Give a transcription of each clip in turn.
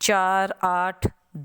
4, 8,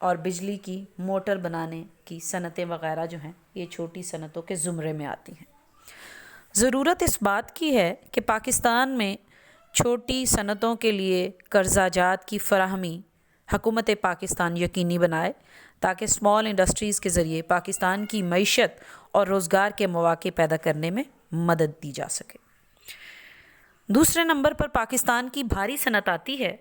اور بجلی کی موٹر بنانے کی صنعتیں وغیرہ جو ہیں یہ چھوٹی صنعتوں کے زمرے میں آتی ہیں۔ ضرورت اس بات کی ہے کہ پاکستان میں چھوٹی صنعتوں کے لیے قرضہ جات کی فراہمی حکومت پاکستان یقینی بنائے تاکہ اسمال انڈسٹریز کے ذریعے پاکستان کی معیشت اور روزگار کے مواقع پیدا کرنے میں مدد دی جا سکے۔ دوسرے نمبر پر پاکستان کی بھاری صنعت آتی ہے،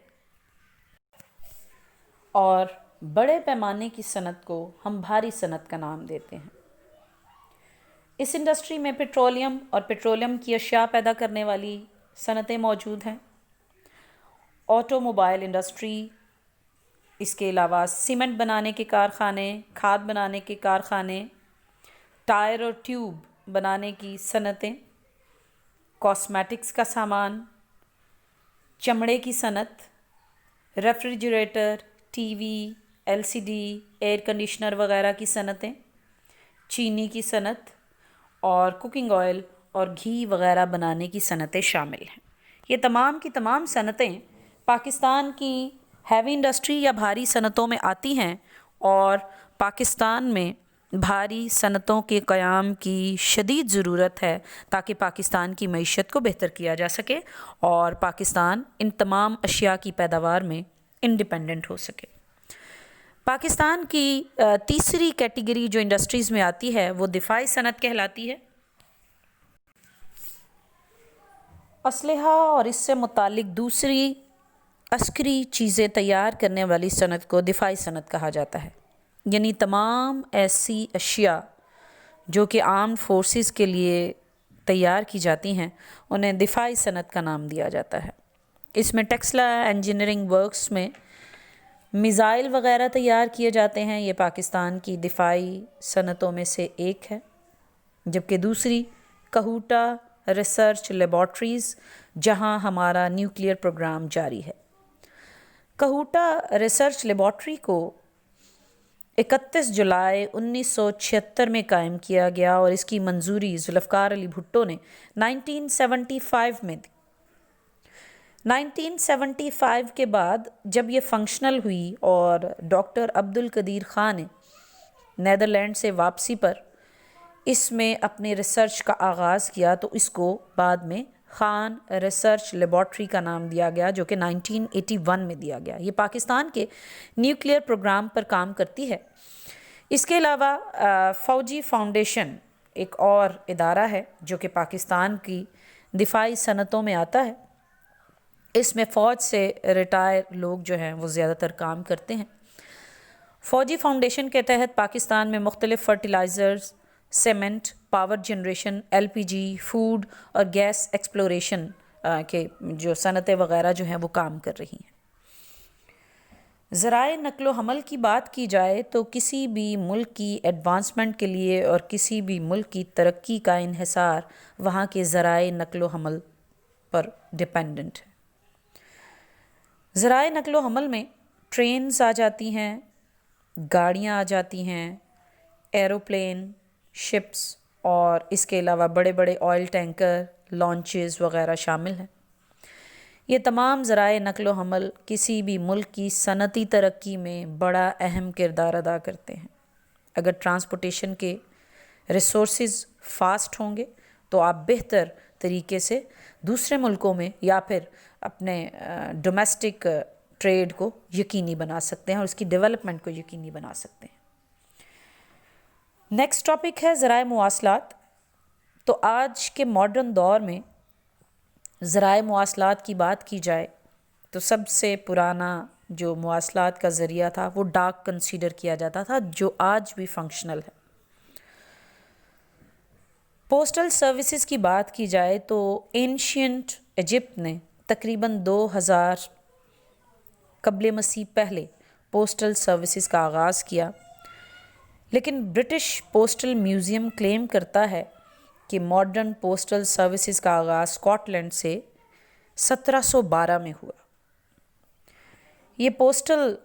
اور بڑے پیمانے کی صنعت کو ہم بھاری صنعت کا نام دیتے ہیں۔ اس انڈسٹری میں پیٹرولیم اور پیٹرولیم کی اشیاء پیدا کرنے والی صنعتیں موجود ہیں، آٹو موبائل انڈسٹری، اس کے علاوہ سیمنٹ بنانے کے کارخانے، کھاد بنانے کے کارخانے، ٹائر اور ٹیوب بنانے کی صنعتیں، کاسمیٹکس کا سامان، چمڑے کی صنعت، refrigerator, T V, L C D, air conditioner وغیرہ کی صنعتیں، چینی کی صنعت اور کوکنگ آئل اور گھی وغیرہ بنانے کی صنعتیں شامل ہیں۔ یہ تمام کی تمام صنعتیں پاکستان کی ہیوی انڈسٹری یا بھاری صنعتوں میں آتی ہیں، اور پاکستان میں بھاری صنعتوں کے قیام کی شدید ضرورت ہے تاکہ پاکستان کی معیشت کو بہتر کیا جا سکے اور پاکستان ان تمام اشیاء کی پیداوار میں انڈیپینڈنٹ ہو سکے۔ پاکستان کی تیسری کیٹیگری جو انڈسٹریز میں آتی ہے وہ دفاعی صنعت کہلاتی ہے۔ اسلحہ اور اس سے متعلق دوسری عسکری چیزیں تیار کرنے والی صنعت کو دفاعی صنعت کہا جاتا ہے، یعنی تمام ایسی اشیاء جو کہ آرمڈ فورسز کے لیے تیار کی جاتی ہیں انہیں دفاعی صنعت کا نام دیا جاتا ہے۔ اس میں ٹیکسلا انجینئرنگ ورکس میں میزائل وغیرہ تیار کیے جاتے ہیں، یہ پاکستان کی دفاعی صنعتوں میں سے ایک ہے، جبکہ دوسری کہوٹا ریسرچ لیبارٹریز جہاں ہمارا نیوکلیئر پروگرام جاری ہے۔ کہوٹا ریسرچ لیبارٹری کو 31 جولائی 1976 میں قائم کیا گیا اور اس کی منظوری ذوالفقار علی بھٹو نے 1975 میں دی۔ 1975 کے بعد جب یہ فنکشنل ہوئی اور ڈاکٹر عبدالقدیر خان نے نیدرلینڈ سے واپسی پر اس میں اپنے ریسرچ کا آغاز کیا تو اس کو بعد میں خان ریسرچ لیبارٹری کا نام دیا گیا، جو کہ 1981 میں دیا گیا۔ یہ پاکستان کے نیوکلیئر پروگرام پر کام کرتی ہے۔ اس کے علاوہ فوجی فاؤنڈیشن ایک اور ادارہ ہے جو کہ پاکستان کی دفاعی صنعتوں میں آتا ہے۔ اس میں فوج سے ریٹائر لوگ جو ہیں وہ زیادہ تر کام کرتے ہیں۔ فوجی فاؤنڈیشن کے تحت پاکستان میں مختلف fertilizers, cement, power generation, L P G, food اور گیس ایکسپلوریشن کے جو صنعتیں وغیرہ جو ہیں وہ کام کر رہی ہیں۔ ذرائع نقل و حمل کی بات کی جائے تو کسی بھی ملک کی ایڈوانسمنٹ کے لیے اور کسی بھی ملک کی ترقی کا انحصار وہاں کے ذرائع نقل و حمل پر ڈیپینڈنٹ ہے۔ ذرائع نقل و حمل میں ٹرینز آ جاتی ہیں، گاڑیاں آ جاتی ہیں، ایروپلین، شپس اور اس کے علاوہ بڑے بڑے آئل ٹینکر، لانچز وغیرہ شامل ہیں۔ یہ تمام ذرائع نقل و حمل کسی بھی ملک کی صنعتی ترقی میں بڑا اہم کردار ادا کرتے ہیں۔ اگر ٹرانسپورٹیشن کے ریسورسز فاسٹ ہوں گے تو آپ بہتر طریقے سے دوسرے ملکوں میں یا پھر اپنے ڈومیسٹک ٹریڈ کو یقینی بنا سکتے ہیں اور اس کی ڈیولپمنٹ کو یقینی بنا سکتے ہیں۔ نیکسٹ ٹاپک ہے ذرائع مواصلات۔ تو آج کے ماڈرن دور میں ذرائع مواصلات کی بات کی جائے تو سب سے پرانا جو مواصلات کا ذریعہ تھا وہ ڈاک کنسیڈر کیا جاتا تھا، جو آج بھی فنکشنل ہے۔ پوسٹل سروسز کی بات کی جائے تو اینشینٹ ایجپٹ نے تقریباً 2000 قبل مسیح پہلے پوسٹل سروسز کا آغاز کیا، لیکن برٹش پوسٹل میوزیم کلیم کرتا ہے کہ ماڈرن پوسٹل سروسز کا آغاز اسکاٹ لینڈ سے 1712 میں ہوا۔ یہ پوسٹل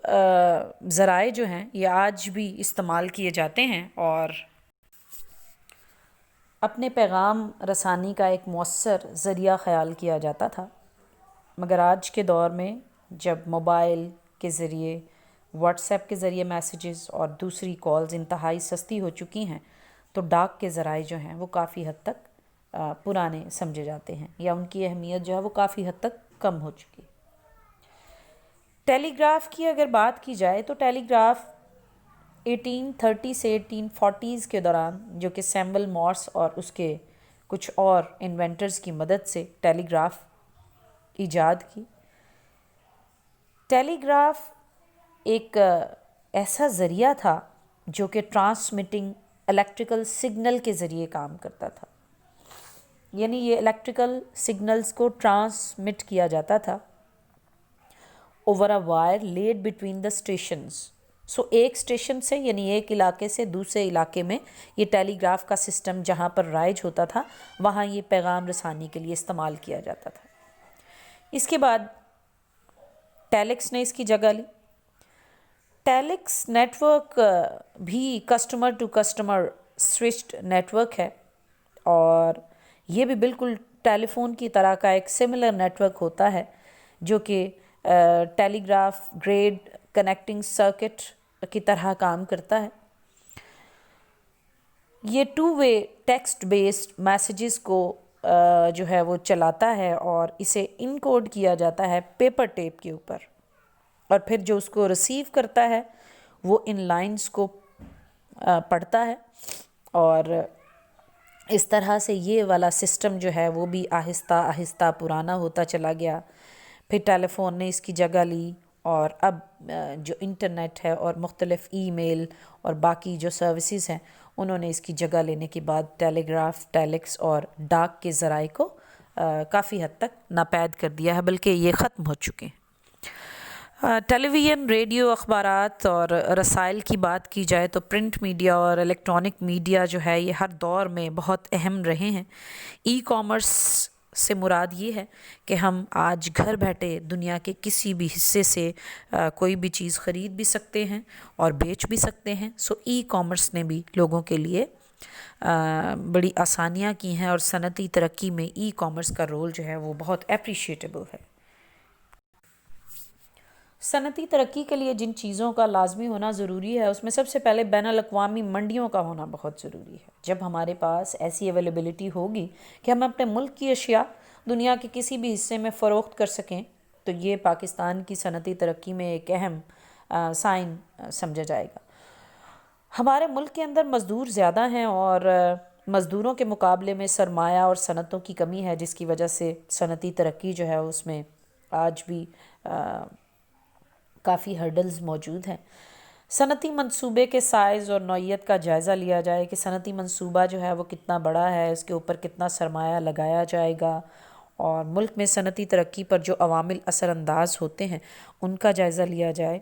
ذرائع جو ہیں یہ آج بھی استعمال کیے جاتے ہیں اور اپنے پیغام رسانی کا ایک مؤثر ذریعہ خیال کیا جاتا تھا، مگر آج کے دور میں جب موبائل کے ذریعے واٹس ایپ کے ذریعے میسیجز اور دوسری کالز انتہائی سستی ہو چکی ہیں، تو ڈاک کے ذرائع جو ہیں وہ کافی حد تک پرانے سمجھے جاتے ہیں، یا ان کی اہمیت جو ہے وہ کافی حد تک کم ہو چکی ہے۔ ٹیلی گراف کی اگر بات کی جائے تو ٹیلی گراف 1830 سے 1840 کے دوران، جو کہ سیمول مورس اور اس کے کچھ اور انوینٹرز کی مدد سے ٹیلی گراف ایجاد کی۔ ٹیلی گراف ایک ایسا ذریعہ تھا جو کہ ٹرانسمیٹنگ الیکٹریکل سگنل کے ذریعے کام کرتا تھا، یعنی یہ الیکٹریکل سگنلز کو ٹرانسمٹ کیا جاتا تھا over a wire lead between the stations. ایک اسٹیشن سے یعنی ایک علاقے سے دوسرے علاقے میں یہ ٹیلی گراف کا سسٹم جہاں پر رائج ہوتا تھا وہاں یہ پیغام رسانی کے لیے استعمال کیا جاتا تھا۔ اس کے بعد ٹیلیکس نے اس کی جگہ لی۔ ٹیلیکس نیٹ ورک بھی customer to customer switched network ہے، اور یہ بھی بالکل ٹیلی فون کی طرح کا ایک سملر نیٹ ورک ہوتا ہے جو کہ telegraph grade connecting circuit کی طرح کام کرتا ہے۔ یہ two way text based messages کو جو ہے وہ چلاتا ہے، اور اسے انکوڈ کیا جاتا ہے پیپر ٹیپ کے اوپر، اور پھر جو اس کو ریسیو کرتا ہے وہ ان لائنز کو پڑھتا ہے، اور اس طرح سے یہ والا سسٹم جو ہے وہ بھی آہستہ آہستہ پرانا ہوتا چلا گیا۔ پھر ٹیلی فون نے اس کی جگہ لی، اور اب جو انٹرنیٹ ہے اور مختلف ای میل اور باقی جو سروسز ہیں انہوں نے اس کی جگہ لینے کے بعد ٹیلی گراف، ٹیلیکس اور ڈاک کے ذرائع کو کافی حد تک ناپید کر دیا ہے، بلکہ یہ ختم ہو چکے ہیں۔ ٹیلی ویژن، ریڈیو، اخبارات اور رسائل کی بات کی جائے تو پرنٹ میڈیا اور الیکٹرانک میڈیا جو ہے یہ ہر دور میں بہت اہم رہے ہیں۔ ای کامرس سے مراد یہ ہے کہ ہم آج گھر بیٹھے دنیا کے کسی بھی حصے سے کوئی بھی چیز خرید بھی سکتے ہیں اور بیچ بھی سکتے ہیں۔ ای کامرس نے بھی لوگوں کے لیے بڑی آسانیاں کی ہیں، اور صنعتی ترقی میں ای کامرس کا رول جو ہے وہ بہت اپریشیٹیبل ہے۔ صنعتی ترقی کے لیے جن چیزوں کا لازمی ہونا ضروری ہے اس میں سب سے پہلے بین الاقوامی منڈیوں کا ہونا بہت ضروری ہے۔ جب ہمارے پاس ایسی اویلیبلٹی ہوگی کہ ہم اپنے ملک کی اشیاء دنیا کے کسی بھی حصے میں فروخت کر سکیں تو یہ پاکستان کی صنعتی ترقی میں ایک اہم سائن سمجھا جائے گا۔ ہمارے ملک کے اندر مزدور زیادہ ہیں، اور مزدوروں کے مقابلے میں سرمایہ اور صنعتوں کی کمی ہے، جس کی وجہ سے صنعتی ترقی جو ہے اس میں آج بھی کافی ہرڈلز موجود ہیں۔ صنعتی منصوبے کے سائز اور نوعیت کا جائزہ لیا جائے کہ صنعتی منصوبہ جو ہے وہ کتنا بڑا ہے، اس کے اوپر کتنا سرمایہ لگایا جائے گا، اور ملک میں صنعتی ترقی پر جو عوامل اثر انداز ہوتے ہیں ان کا جائزہ لیا جائے۔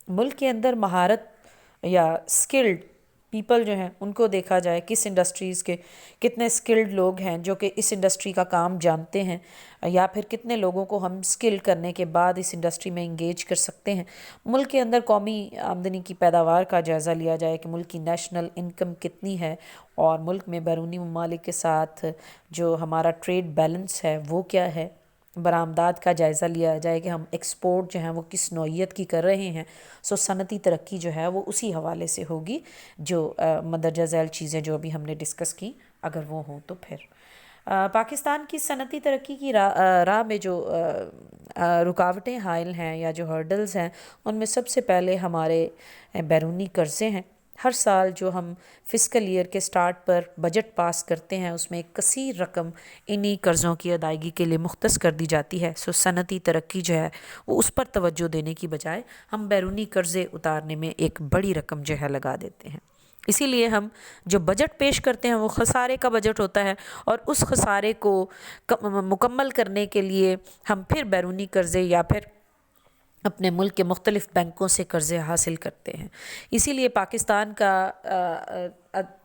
ملک کے اندر مہارت یا اسکلڈ پیپل جو ہیں ان کو دیکھا جائے، کس انڈسٹریز کے کتنے اسکلڈ لوگ ہیں جو کہ اس انڈسٹری کا کام جانتے ہیں، یا پھر کتنے لوگوں کو ہم اسکل کرنے کے بعد اس انڈسٹری میں انگیج کر سکتے ہیں۔ ملک کے اندر قومی آمدنی کی پیداوار کا جائزہ لیا جائے کہ ملک کی نیشنل انکم کتنی ہے، اور ملک میں بیرونی ممالک کے ساتھ جو ہمارا ٹریڈ بیلنس ہے وہ کیا ہے۔ برآمدات کا جائزہ لیا جائے کہ ہم ایکسپورٹ جو ہیں وہ کس نوعیت کی کر رہے ہیں۔ صنعتی ترقی جو ہے وہ اسی حوالے سے ہوگی، جو مندرجہ ذیل چیزیں جو ابھی ہم نے ڈسکس کی اگر وہ ہوں تو۔ پھر پاکستان کی صنعتی ترقی کی راہ میں جو رکاوٹیں حائل ہیں یا جو ہرڈلز ہیں ان میں سب سے پہلے ہمارے بیرونی قرضے ہیں۔ ہر سال جو ہم فسکل ایئر کے سٹارٹ پر بجٹ پاس کرتے ہیں اس میں ایک کثیر رقم انہی قرضوں کی ادائیگی کے لیے مختص کر دی جاتی ہے۔ صنعتی ترقی جو ہے وہ اس پر توجہ دینے کی بجائے ہم بیرونی قرضے اتارنے میں ایک بڑی رقم جو ہے لگا دیتے ہیں۔ اسی لیے ہم جو بجٹ پیش کرتے ہیں وہ خسارے کا بجٹ ہوتا ہے، اور اس خسارے کو مکمل کرنے کے لیے ہم پھر بیرونی قرضے یا پھر اپنے ملک کے مختلف بینکوں سے قرضے حاصل کرتے ہیں۔ اسی لیے پاکستان کا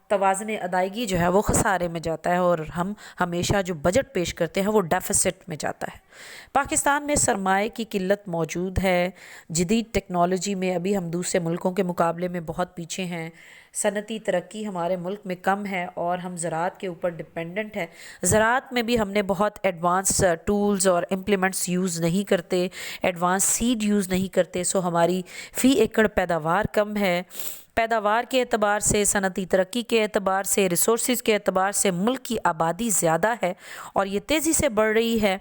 توازن ادائیگی جو ہے وہ خسارے میں جاتا ہے، اور ہم ہمیشہ جو بجٹ پیش کرتے ہیں وہ ڈیفیسٹ میں جاتا ہے۔ پاکستان میں سرمایہ کی قلت موجود ہے۔ جدید ٹیکنالوجی میں ابھی ہم دوسرے ملکوں کے مقابلے میں بہت پیچھے ہیں۔ صنعتی ترقی ہمارے ملک میں کم ہے اور ہم زراعت کے اوپر ڈپینڈنٹ ہے. زراعت میں بھی ہم نے بہت ایڈوانس ٹولز اور امپلیمنٹس یوز نہیں کرتے, ایڈوانس سیڈ یوز نہیں کرتے, سو ہماری فی ایکڑ پیداوار کم ہے. پیداوار کے اعتبار سے, صنعتی ترقی کے اعتبار سے, ریسورسز کے اعتبار سے ملک کی آبادی زیادہ ہے اور یہ تیزی سے بڑھ رہی ہے.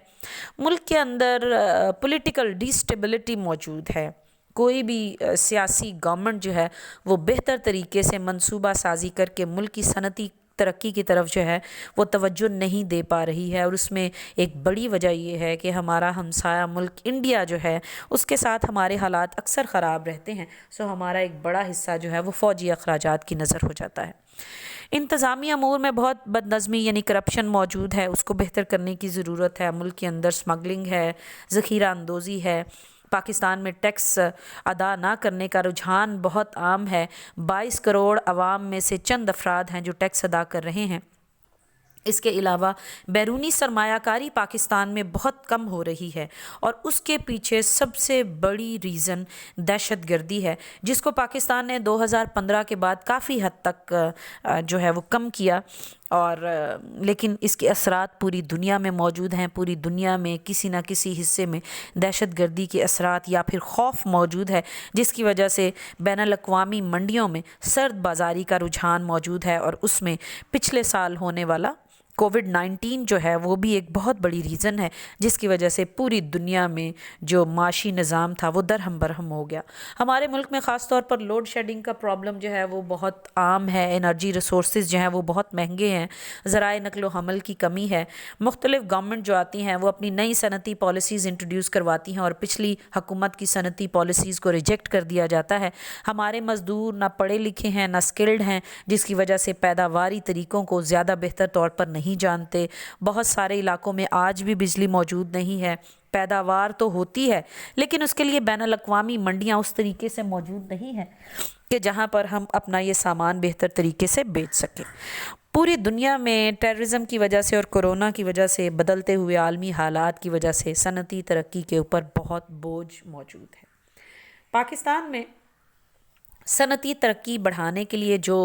ملک کے اندر پولیٹیکل ڈیسٹیبلٹی موجود ہے. کوئی بھی سیاسی گورنمنٹ جو ہے وہ بہتر طریقے سے منصوبہ سازی کر کے ملک کی صنعتی ترقی کی طرف جو ہے وہ توجہ نہیں دے پا رہی ہے, اور اس میں ایک بڑی وجہ یہ ہے کہ ہمارا ہمسایہ ملک انڈیا جو ہے اس کے ساتھ ہمارے حالات اکثر خراب رہتے ہیں. سو ہمارا ایک بڑا حصہ جو ہے وہ فوجی اخراجات کی نظر ہو جاتا ہے. انتظامی امور میں بہت بد نظمی یعنی کرپشن موجود ہے, اس کو بہتر کرنے کی ضرورت ہے. ملک کے اندر سمگلنگ ہے, ذخیرہ اندوزی ہے. پاکستان میں ٹیکس ادا نہ کرنے کا رجحان بہت عام ہے. 22 کروڑ عوام میں سے چند افراد ہیں جو ٹیکس ادا کر رہے ہیں. اس کے علاوہ بیرونی سرمایہ کاری پاکستان میں بہت کم ہو رہی ہے, اور اس کے پیچھے سب سے بڑی ریزن دہشت گردی ہے, جس کو پاکستان نے 2015 کے بعد کافی حد تک جو ہے وہ کم کیا. اور لیکن اس کے اثرات پوری دنیا میں موجود ہیں. پوری دنیا میں کسی نہ کسی حصے میں دہشت گردی کے اثرات یا پھر خوف موجود ہے, جس کی وجہ سے بین الاقوامی منڈیوں میں سرد بازاری کا رجحان موجود ہے, اور اس میں پچھلے سال ہونے والا کووڈ-19 جو ہے وہ بھی ایک بہت بڑی ریزن ہے, جس کی وجہ سے پوری دنیا میں جو معاشی نظام تھا وہ درہم برہم ہو گیا. ہمارے ملک میں خاص طور پر لوڈ شیڈنگ کا پرابلم جو ہے وہ بہت عام ہے. انرجی ریسورسز جو ہیں وہ بہت مہنگے ہیں. ذرائع نقل و حمل کی کمی ہے. مختلف گورنمنٹ جو آتی ہیں وہ اپنی نئی صنعتی پالیسیز انٹروڈیوس کرواتی ہیں, اور پچھلی حکومت کی صنعتی پالیسیز کو ریجیکٹ کر دیا جاتا ہے. ہمارے مزدور نہ پڑھے لکھے ہیں نہ اسکلڈ ہیں, جس کی وجہ سے پیداواری طریقوں کو زیادہ بہتر طور پر نہیں جانتے. بہت سارے علاقوں میں آج بھی بجلی موجود نہیں ہے. پیداوار تو ہوتی ہے لیکن اس کے لیے بین الاقوامی منڈیاں اس طریقے سے موجود نہیں ہیں کہ جہاں پر ہم اپنا یہ سامان بہتر طریقے سے بیچ سکیں. پوری دنیا میں ٹیررزم کی وجہ سے اور کورونا کی وجہ سے, بدلتے ہوئے عالمی حالات کی وجہ سے صنعتی ترقی کے اوپر بہت بوجھ موجود ہے. پاکستان میں صنعتی ترقی بڑھانے کے لیے جو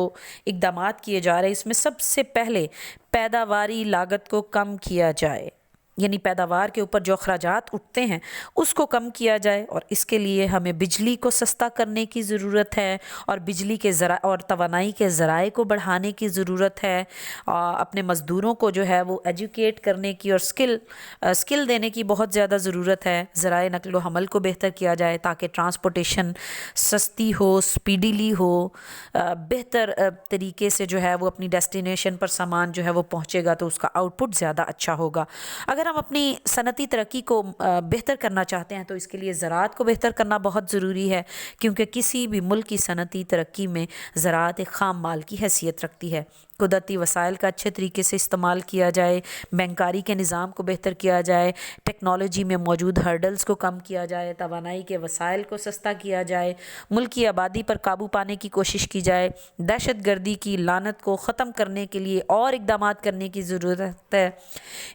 اقدامات کیے جا رہے ہیں, اس میں سب سے پہلے پیداواری لاگت کو کم کیا جائے, یعنی پیداوار کے اوپر جو اخراجات اٹھتے ہیں اس کو کم کیا جائے, اور اس کے لیے ہمیں بجلی کو سستا کرنے کی ضرورت ہے, اور بجلی کے ذرائع اور توانائی کے ذرائع کو بڑھانے کی ضرورت ہے. اپنے مزدوروں کو جو ہے وہ ایجوکیٹ کرنے کی اور اسکل دینے کی بہت زیادہ ضرورت ہے. ذرائع نقل و حمل کو بہتر کیا جائے تاکہ ٹرانسپورٹیشن سستی ہو, اسپیڈیلی ہو, بہتر طریقے سے جو ہے وہ اپنی ڈیسٹینیشن پر سامان جو ہے وہ پہنچے گا تو اس کا آؤٹ پٹ زیادہ اچھا ہوگا. اگر ہم اپنی صنعتی ترقی کو بہتر کرنا چاہتے ہیں تو اس کے لیے زراعت کو بہتر کرنا بہت ضروری ہے, کیونکہ کسی بھی ملک کی صنعتی ترقی میں زراعت ایک خام مال کی حیثیت رکھتی ہے. قدرتی وسائل کا اچھے طریقے سے استعمال کیا جائے, بینکاری کے نظام کو بہتر کیا جائے, ٹیکنالوجی میں موجود ہرڈلز کو کم کیا جائے, توانائی کے وسائل کو سستا کیا جائے, ملک کی آبادی پر قابو پانے کی کوشش کی جائے, دہشت گردی کی لعنت کو ختم کرنے کے لیے اور اقدامات کرنے کی ضرورت ہے.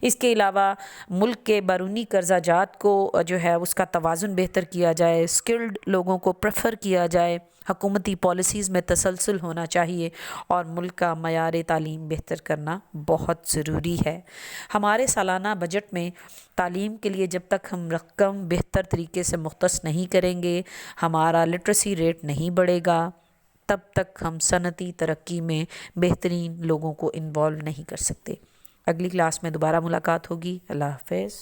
اس کے علاوہ ملک کے بیرونی قرضہ جات کو جو ہے اس کا توازن بہتر کیا جائے, اسکلڈ لوگوں کو پریفر کیا جائے, حکومتی پالیسیز میں تسلسل ہونا چاہیے, اور ملک کا معیار تعلیم بہتر کرنا بہت ضروری ہے. ہمارے سالانہ بجٹ میں تعلیم کے لیے جب تک ہم رقم بہتر طریقے سے مختص نہیں کریں گے, ہمارا لٹریسی ریٹ نہیں بڑھے گا, تب تک ہم صنعتی ترقی میں بہترین لوگوں کو انوالو نہیں کر سکتے. اگلی کلاس میں دوبارہ ملاقات ہوگی. اللہ حافظ.